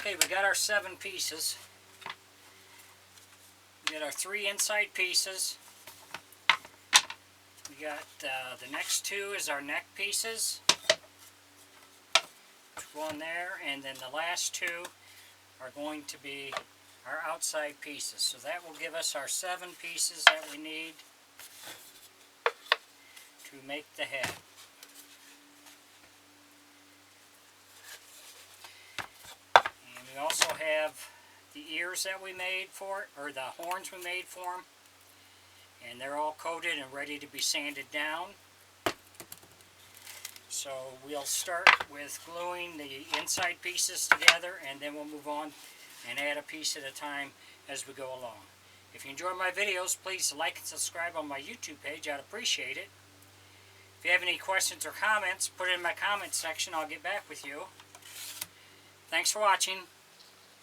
Okay, we got our 7 pieces. We got our 3 inside pieces. We got the next 2 is our neck pieces. One there, and then the last 2 are going to be our outside pieces. So that will give us our 7 pieces that we need to make the head. And we also have the ears that we made for it, or the horns we made for them. And they're all coated and ready to be sanded down. So we'll start with gluing the inside pieces together, and then we'll move on and add a piece at a time as we go along. If you enjoy my videos, please like and subscribe on my YouTube page. I'd appreciate it. If you have any questions or comments, put it in my comment section. I'll get back with you. Thanks for watching.